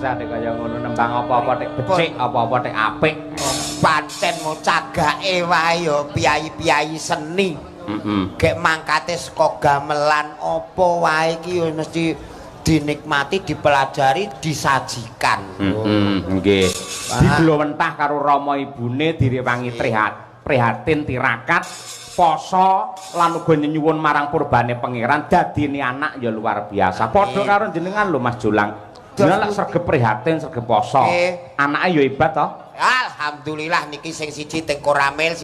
usah nek kaya ngono nembang apa-apa nek becik apa-apa nek apik. Pancen mau cagake wae ya piyai-piyai seni. Gek mangkate saka gamelan apa wae iki ya mesti dinikmati, dipelajari, disajikan. Nggih. Diglowentah karo rama ibune direwangi prihatin tirakat poso lan uga nyuwun marang purbane pangeran dadine anak ya luar biasa. Padha karo jenengan lho Mas Jolang. Jenengan lak sregep prihatin, sregep poso. Anake ya hebat to. Alhamdulillah niki sing siji teng Koramil